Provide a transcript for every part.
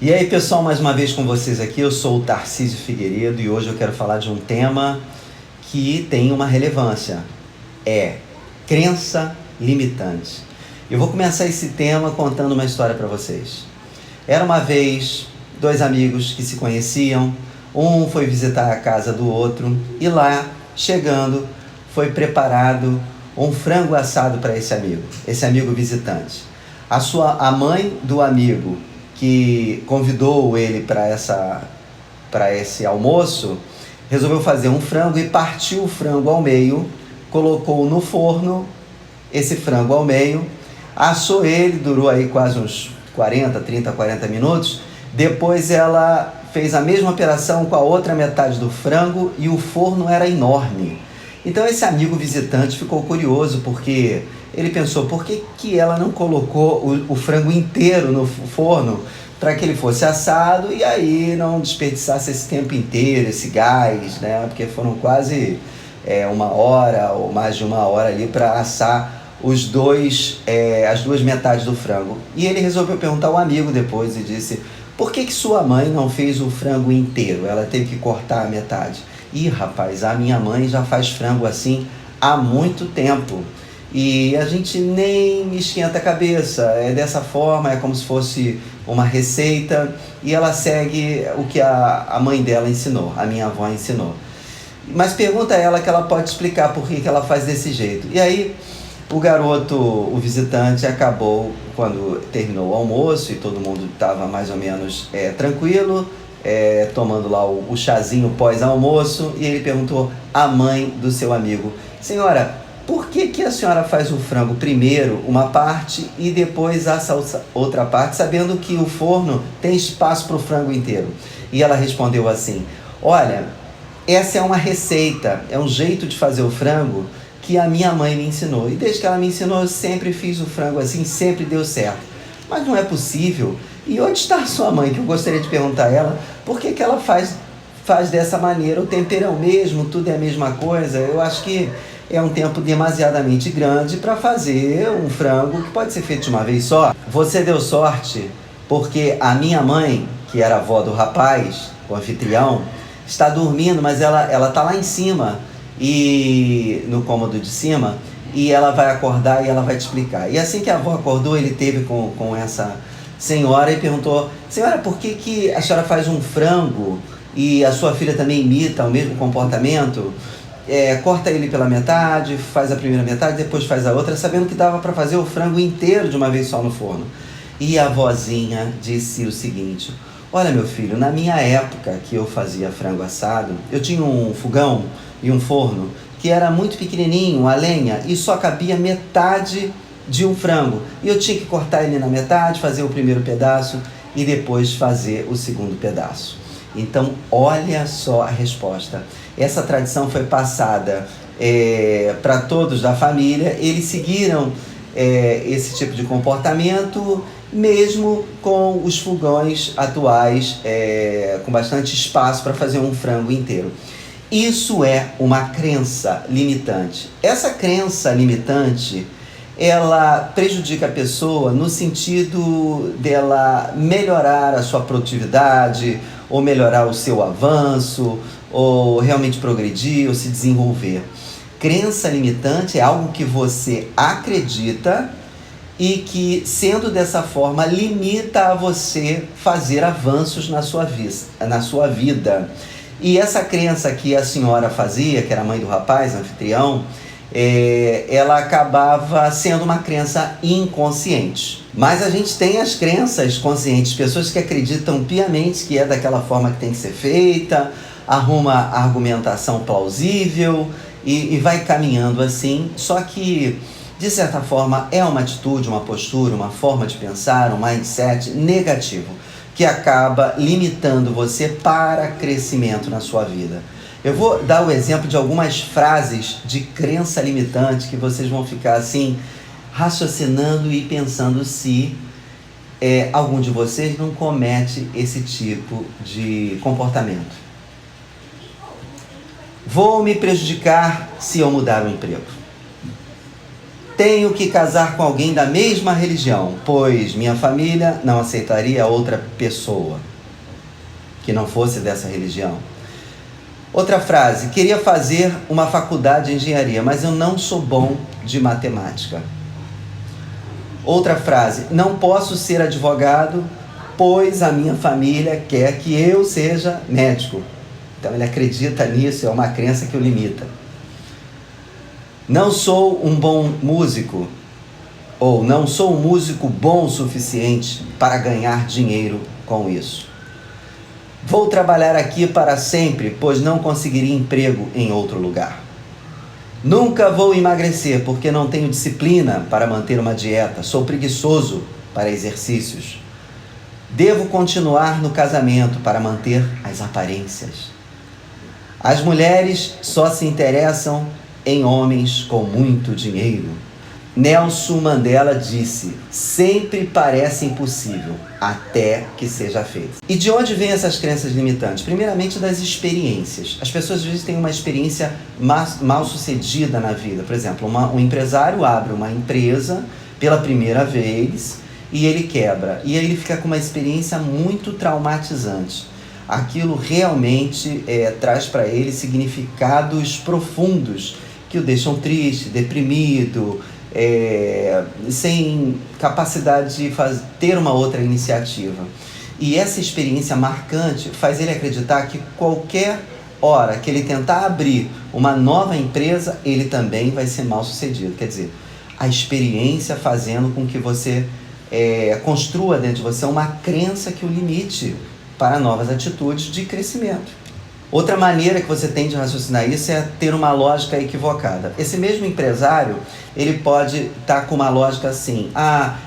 E aí pessoal, mais uma vez com vocês aqui, eu sou o Tarcísio Figueiredo e hoje eu quero falar de um tema que tem uma relevância, é crença limitante. Eu vou começar esse tema contando uma história para vocês. Era uma vez dois amigos que se conheciam, um foi visitar a casa do outro e lá, chegando, foi preparado um frango assado para esse amigo visitante. A mãe do amigo que convidou ele para esse almoço, resolveu fazer um frango e partiu o frango ao meio, colocou no forno esse frango ao meio, assou ele, durou aí quase uns 40 minutos. Depois ela fez a mesma operação com a outra metade do frango e o forno era enorme. Então esse amigo visitante ficou curioso porque ele pensou, por que ela não colocou o frango inteiro no forno para que ele fosse assado e aí não desperdiçasse esse tempo inteiro, esse gás, né? Porque foram quase uma hora ou mais de uma hora ali para assar as duas metades do frango. E ele resolveu perguntar ao amigo depois e disse, por que sua mãe não fez o frango inteiro? Ela teve que cortar a metade. Ih, rapaz, a minha mãe já faz frango assim há muito tempo. E a gente nem esquenta a cabeça, é dessa forma, é como se fosse uma receita e ela segue o que a mãe dela ensinou, a minha avó ensinou. Mas pergunta a ela que ela pode explicar por que ela faz desse jeito. E aí o garoto, o visitante, acabou, quando terminou o almoço e todo mundo estava mais ou menos tranquilo, tomando lá o chazinho pós-almoço, e ele perguntou à mãe do seu amigo, senhora, por que a senhora faz o frango primeiro uma parte e depois assa outra parte, sabendo que o forno tem espaço para o frango inteiro? E ela respondeu assim, olha, essa é uma receita, é um jeito de fazer o frango que a minha mãe me ensinou. E desde que ela me ensinou, eu sempre fiz o frango assim, sempre deu certo. Mas não é possível. E onde está a sua mãe? Que eu gostaria de perguntar a ela, por que ela faz dessa maneira? O tempero é o mesmo, tudo é a mesma coisa. Eu acho que é um tempo demasiadamente grande para fazer um frango que pode ser feito de uma vez só. Você deu sorte porque a minha mãe, que era a avó do rapaz, o anfitrião, está dormindo, mas ela está lá em cima, e no cômodo de cima, e ela vai acordar e ela vai te explicar. E assim que a avó acordou, ele teve com essa senhora e perguntou, senhora, por que a senhora faz um frango e a sua filha também imita o mesmo comportamento? Corta ele pela metade, faz a primeira metade, depois faz a outra, sabendo que dava para fazer o frango inteiro de uma vez só no forno. E a vozinha disse o seguinte, olha meu filho, na minha época que eu fazia frango assado, eu tinha um fogão e um forno que era muito pequenininho, a lenha, e só cabia metade de um frango. E eu tinha que cortar ele na metade, fazer o primeiro pedaço e depois fazer o segundo pedaço. Então, olha só a resposta. Essa tradição foi passada para todos da família, eles seguiram esse tipo de comportamento, mesmo com os fogões atuais, com bastante espaço para fazer um frango inteiro. Isso é uma crença limitante. Essa crença limitante, ela prejudica a pessoa no sentido dela melhorar a sua produtividade, ou melhorar o seu avanço, ou realmente progredir, ou se desenvolver. Crença limitante é algo que você acredita e que, sendo dessa forma, limita a você fazer avanços na sua vida. E essa crença que a senhora fazia, que era a mãe do rapaz, anfitrião, ela acabava sendo uma crença inconsciente. Mas a gente tem as crenças conscientes, pessoas que acreditam piamente que é daquela forma que tem que ser feita, arruma argumentação plausível e vai caminhando assim, só que, de certa forma, é uma atitude, uma postura, uma forma de pensar, um mindset negativo, que acaba limitando você para crescimento na sua vida. Eu vou dar o exemplo de algumas frases de crença limitante que vocês vão ficar assim, raciocinando e pensando se algum de vocês não comete esse tipo de comportamento. Vou me prejudicar se eu mudar o emprego. Tenho que casar com alguém da mesma religião, pois minha família não aceitaria outra pessoa que não fosse dessa religião. Outra frase: queria fazer uma faculdade de engenharia, mas eu não sou bom de matemática. Outra frase: não posso ser advogado, pois a minha família quer que eu seja médico. Então ele acredita nisso, é uma crença que o limita. Não sou um bom músico, ou não sou um músico bom o suficiente para ganhar dinheiro com isso. Vou trabalhar aqui para sempre, pois não conseguiria emprego em outro lugar. Nunca vou emagrecer, porque não tenho disciplina para manter uma dieta. Sou preguiçoso para exercícios. Devo continuar no casamento para manter as aparências. As mulheres só se interessam em homens com muito dinheiro. Nelson Mandela disse: sempre parece impossível, até que seja feito. E de onde vêm essas crenças limitantes? Primeiramente, das experiências. As pessoas às vezes têm uma experiência mal sucedida na vida. Por exemplo, um empresário abre uma empresa pela primeira vez e ele quebra. E aí ele fica com uma experiência muito traumatizante. Aquilo realmente traz para ele significados profundos que o deixam triste, deprimido, sem capacidade de ter uma outra iniciativa. E essa experiência marcante faz ele acreditar que qualquer hora que ele tentar abrir uma nova empresa, ele também vai ser mal sucedido. Quer dizer, a experiência fazendo com que você construa dentro de você uma crença que o limite para novas atitudes de crescimento. Outra maneira que você tem de raciocinar isso é ter uma lógica equivocada. Esse mesmo empresário, ele pode estar com uma lógica assim: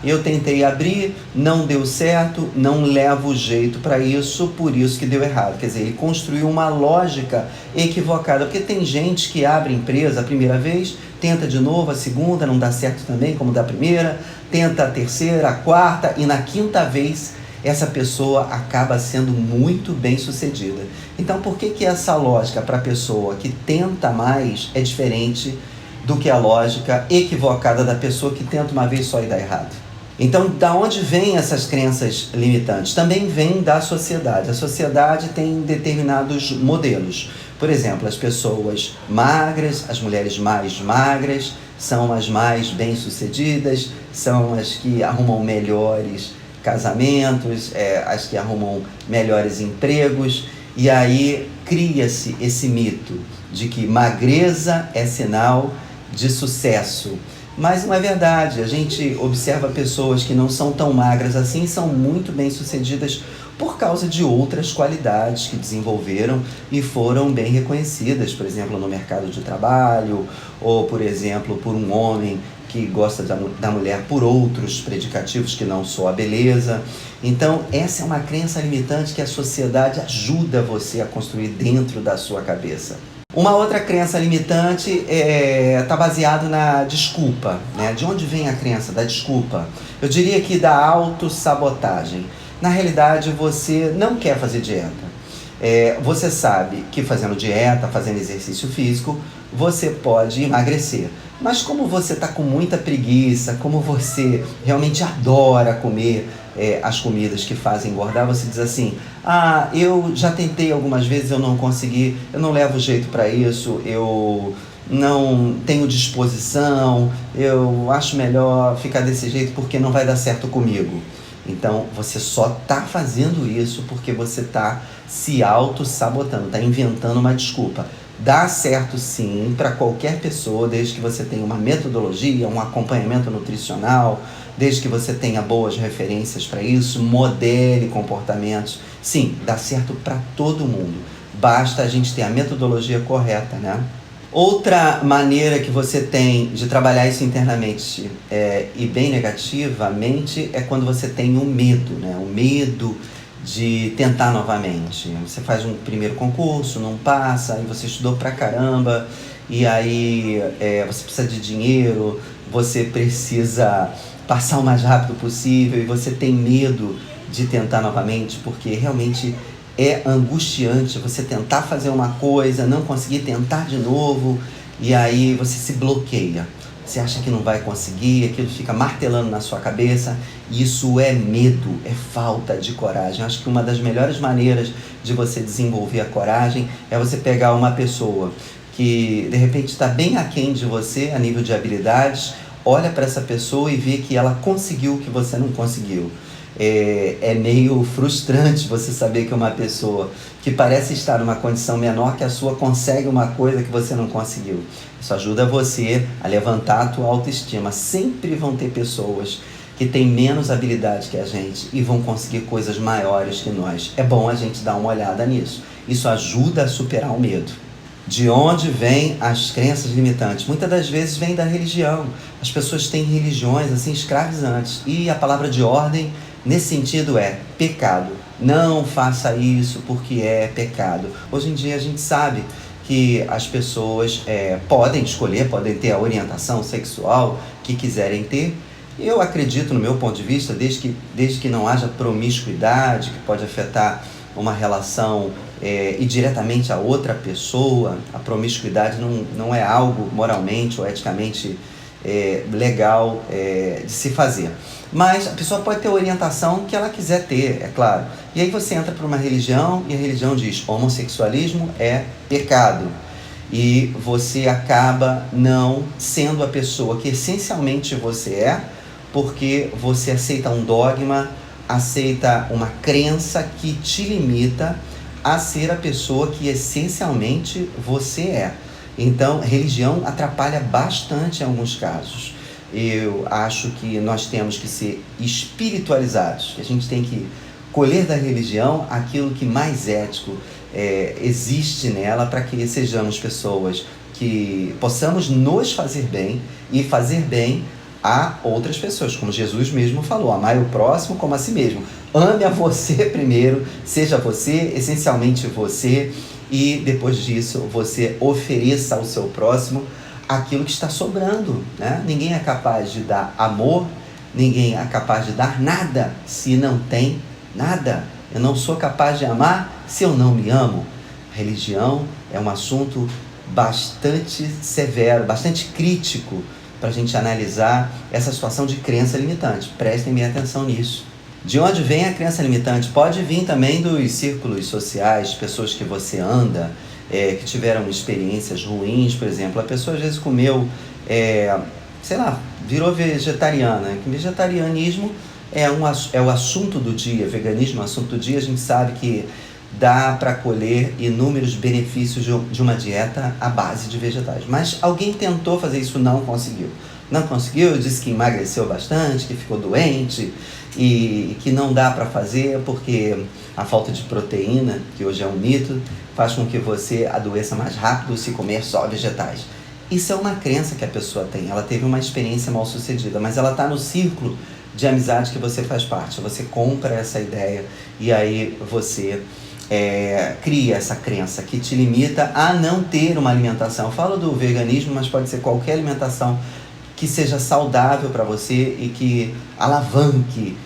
eu tentei abrir, não deu certo, não levo jeito para isso, por isso que deu errado. Quer dizer, ele construiu uma lógica equivocada, porque tem gente que abre empresa a primeira vez, tenta de novo, a segunda, não dá certo também como da primeira, tenta a terceira, a quarta, e na quinta vez essa pessoa acaba sendo muito bem sucedida. Então, por que essa lógica para a pessoa que tenta mais é diferente do que a lógica equivocada da pessoa que tenta uma vez só e dá errado? Então, da onde vêm essas crenças limitantes? Também vem da sociedade. A sociedade tem determinados modelos. Por exemplo, as pessoas magras, as mulheres mais magras, são as mais bem-sucedidas, são as que arrumam melhores casamentos, as que arrumam melhores empregos, e aí cria-se esse mito de que magreza é sinal de sucesso. Mas não é verdade. A gente observa pessoas que não são tão magras assim, são muito bem sucedidas por causa de outras qualidades que desenvolveram e foram bem reconhecidas, por exemplo, no mercado de trabalho, ou, por exemplo, por um homem que gosta da mulher por outros predicativos que não só a beleza. Então, essa é uma crença limitante que a sociedade ajuda você a construir dentro da sua cabeça. Uma outra crença limitante está baseada na desculpa, né? De onde vem a crença da desculpa? Eu diria que da autossabotagem. Na realidade, você não quer fazer dieta. Você sabe que fazendo dieta, fazendo exercício físico, você pode emagrecer. Mas como você está com muita preguiça, como você realmente adora comer as comidas que fazem engordar, você diz assim: eu já tentei algumas vezes, eu não consegui, eu não levo jeito para isso, eu não tenho disposição, eu acho melhor ficar desse jeito porque não vai dar certo comigo. Então, você só está fazendo isso porque você está se auto-sabotando, está inventando uma desculpa. Dá certo sim para qualquer pessoa, desde que você tenha uma metodologia, um acompanhamento nutricional, desde que você tenha boas referências para isso, modele comportamentos. Sim, dá certo para todo mundo. Basta a gente ter a metodologia correta, né? Outra maneira que você tem de trabalhar isso internamente e bem negativamente é quando você tem o medo, né? O medo de tentar novamente. Você faz um primeiro concurso, não passa, aí você estudou pra caramba, e aí você precisa de dinheiro, você precisa passar o mais rápido possível, e você tem medo de tentar novamente, porque realmente é angustiante você tentar fazer uma coisa, não conseguir tentar de novo, e aí você se bloqueia. você acha que não vai conseguir, aquilo fica martelando na sua cabeça. Isso é medo, é falta de coragem. Eu acho que uma das melhores maneiras de você desenvolver a coragem é você pegar uma pessoa que de repente está bem aquém de você a nível de habilidades, olha para essa pessoa e vê que ela conseguiu o que você não conseguiu. É meio frustrante você saber que uma pessoa que parece estar numa condição menor que a sua consegue uma coisa que você não conseguiu. Isso ajuda você a levantar a tua autoestima. Sempre vão ter pessoas que têm menos habilidade que a gente e vão conseguir coisas maiores que nós. É bom a gente dar uma olhada nisso. Isso ajuda a superar o medo. De onde vêm as crenças limitantes? Muitas das vezes vem da religião. As pessoas têm religiões assim escravizantes. E a palavra de ordem nesse sentido é pecado. Não faça isso porque é pecado. Hoje em dia a gente sabe que as pessoas podem escolher, podem ter a orientação sexual que quiserem ter. Eu acredito, no meu ponto de vista, desde que não haja promiscuidade, que pode afetar uma relação e diretamente a outra pessoa. A promiscuidade não é algo moralmente ou eticamente legal de se fazer. Mas a pessoa pode ter a orientação que ela quiser ter, é claro. E aí você entra para uma religião e a religião diz: homossexualismo é pecado. E você acaba não sendo a pessoa que essencialmente você é, porque você aceita um dogma, aceita uma crença que te limita a ser a pessoa que essencialmente você é. Então, religião atrapalha bastante em alguns casos. Eu acho que nós temos que ser espiritualizados, que a gente tem que colher da religião aquilo que mais ético existe nela, para que sejamos pessoas que possamos nos fazer bem e fazer bem a outras pessoas, como Jesus mesmo falou: amai o próximo como a si mesmo. Ame a você primeiro, seja você, essencialmente você, e depois disso você ofereça ao seu próximo aquilo que está sobrando, né? Ninguém é capaz de dar amor, ninguém é capaz de dar nada se não tem nada. Eu não sou capaz de amar se eu não me amo. A religião é um assunto bastante severo, bastante crítico, para a gente analisar essa situação de crença limitante. Prestem bem atenção nisso. De onde vem a crença limitante? Pode vir também dos círculos sociais, pessoas que você anda, que tiveram experiências ruins. Por exemplo, a pessoa às vezes comeu, virou vegetariana. Vegetarianismo é o assunto do dia, veganismo é o assunto do dia. A gente sabe que dá para colher inúmeros benefícios de uma dieta à base de vegetais. Mas alguém tentou fazer isso, não conseguiu. Não conseguiu, disse que emagreceu bastante, que ficou doente e que não dá para fazer porque a falta de proteína, que hoje é um mito, faz com que você adoeça mais rápido se comer só vegetais. Isso é uma crença que a pessoa tem. Ela teve uma experiência mal sucedida, mas ela está no círculo de amizade que você faz parte. Você compra essa ideia e aí você cria essa crença que te limita a não ter uma alimentação. Eu falo do veganismo, mas pode ser qualquer alimentação que seja saudável para você e que alavanque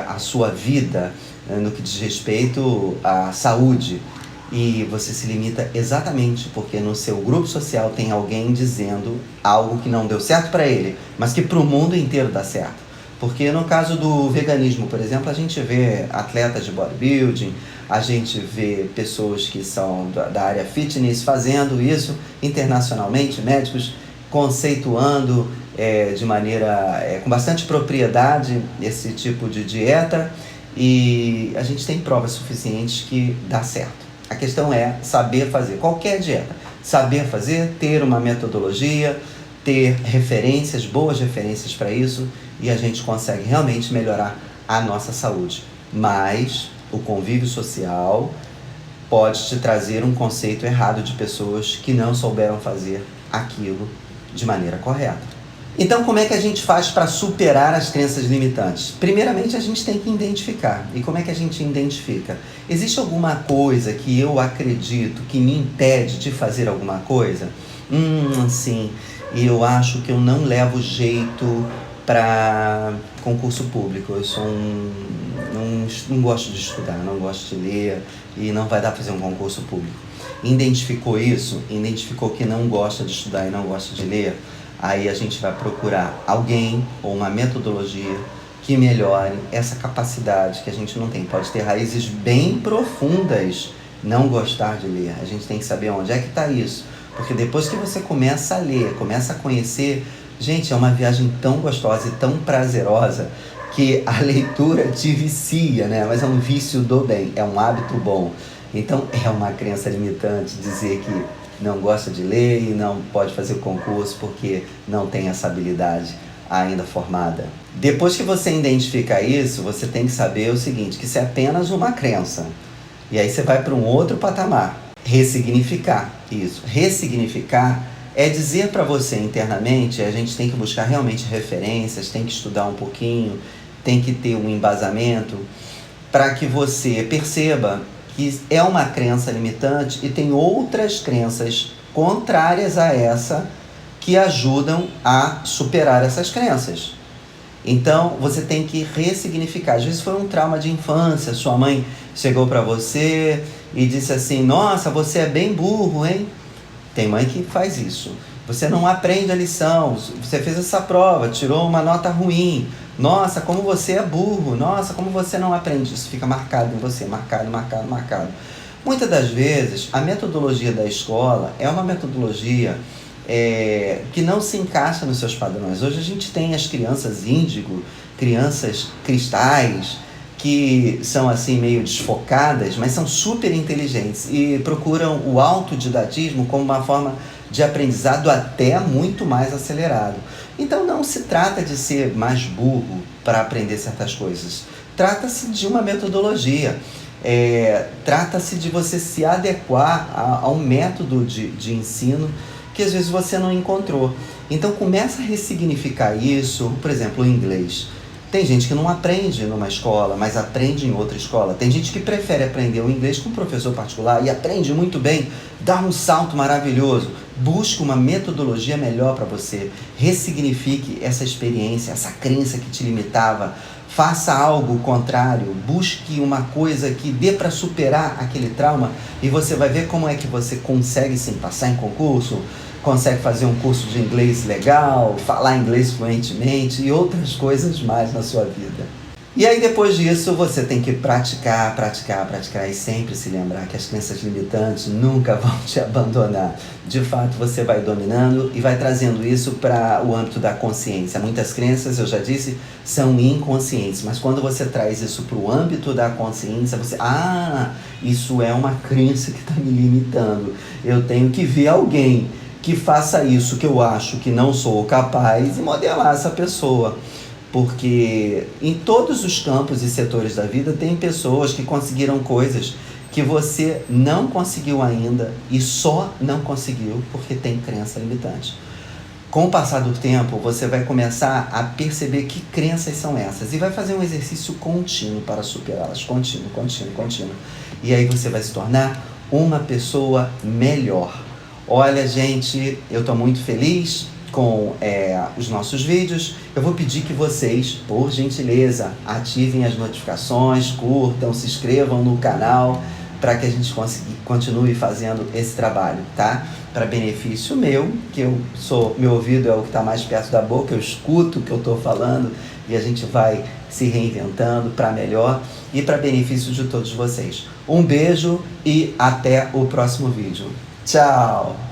a sua vida no que diz respeito à saúde. E você se limita exatamente porque no seu grupo social tem alguém dizendo algo que não deu certo para ele, mas que para o mundo inteiro dá certo. Porque no caso do veganismo, por exemplo, a gente vê atletas de bodybuilding, a gente vê pessoas que são da área fitness fazendo isso internacionalmente, médicos conceituando de maneira com bastante propriedade esse tipo de dieta, e a gente tem provas suficientes que dá certo. A questão é saber fazer qualquer dieta, saber fazer, ter uma metodologia, ter referências, boas referências para isso, e a gente consegue realmente melhorar a nossa saúde. Mas o convívio social pode te trazer um conceito errado de pessoas que não souberam fazer aquilo de maneira correta. Então, como é que a gente faz para superar as crenças limitantes? Primeiramente, a gente tem que identificar. E como é que a gente identifica? Existe alguma coisa que eu acredito que me impede de fazer alguma coisa? Sim, eu acho que eu não levo jeito para concurso público. Eu sou não gosto de estudar, não gosto de ler e não vai dar para fazer um concurso público. Identificou isso? Identificou que não gosta de estudar e não gosta de ler? Aí a gente vai procurar alguém ou uma metodologia que melhore essa capacidade que a gente não tem. Pode ter raízes bem profundas, não gostar de ler. A gente tem que saber onde é que está isso. Porque depois que você começa a ler, começa a conhecer, gente, é uma viagem tão gostosa e tão prazerosa que a leitura te vicia, né? Mas é um vício do bem, é um hábito bom. Então é uma crença limitante dizer que não gosta de ler e não pode fazer o concurso porque não tem essa habilidade ainda formada. Depois que você identifica isso, você tem que saber o seguinte, que isso é apenas uma crença. E aí você vai para um outro patamar. Ressignificar isso. Ressignificar é dizer para você internamente, a gente tem que buscar realmente referências, tem que estudar um pouquinho, tem que ter um embasamento para que você perceba que é uma crença limitante e tem outras crenças contrárias a essa que ajudam a superar essas crenças. Então, você tem que ressignificar. Às vezes foi um trauma de infância, sua mãe chegou para você e disse assim, nossa, você é bem burro, hein? Tem mãe que faz isso. Você não aprende a lição, você fez essa prova, tirou uma nota ruim. Nossa, como você é burro, nossa, como você não aprende. Isso fica marcado em você, marcado. Muitas das vezes, a metodologia da escola é uma metodologia que não se encaixa nos seus padrões. Hoje a gente tem as crianças índigo, crianças cristais, que são assim meio desfocadas, mas são super inteligentes e procuram o autodidatismo como uma forma de aprendizado até muito mais acelerado. Então não se trata de ser mais burro para aprender certas coisas. Trata-se de uma metodologia. Trata-se de você se adequar a um método de ensino que às vezes você não encontrou. Então começa a ressignificar isso, por exemplo, o inglês. Tem gente que não aprende numa escola, mas aprende em outra escola. Tem gente que prefere aprender o inglês com um professor particular e aprende muito bem, dá um salto maravilhoso. Busque uma metodologia melhor para você. Ressignifique essa experiência, essa crença que te limitava. Faça algo contrário, busque uma coisa que dê para superar aquele trauma e você vai ver como é que você consegue sim passar em concurso, consegue fazer um curso de inglês legal, falar inglês fluentemente e outras coisas mais na sua vida. E aí depois disso você tem que praticar e sempre se lembrar que as crenças limitantes nunca vão te abandonar. De fato você vai dominando e vai trazendo isso para o âmbito da consciência. Muitas crenças, eu já disse, são inconscientes, mas quando você traz isso para o âmbito da consciência, você, isso é uma crença que está me limitando. Eu tenho que ver alguém que faça isso que eu acho que não sou capaz e modelar essa pessoa. Porque em todos os campos e setores da vida tem pessoas que conseguiram coisas que você não conseguiu ainda e só não conseguiu porque tem crença limitante. Com o passar do tempo, você vai começar a perceber que crenças são essas e vai fazer um exercício contínuo para superá-las, contínuo. E aí você vai se tornar uma pessoa melhor. Olha, gente, eu estou muito feliz com os nossos vídeos. Eu vou pedir que vocês, por gentileza, ativem as notificações, curtam, se inscrevam no canal para que a gente continue fazendo esse trabalho, tá? Para benefício meu, que meu ouvido é o que está mais perto da boca, eu escuto o que eu estou falando e a gente vai se reinventando para melhor e para benefício de todos vocês. Um beijo e até o próximo vídeo. Tchau!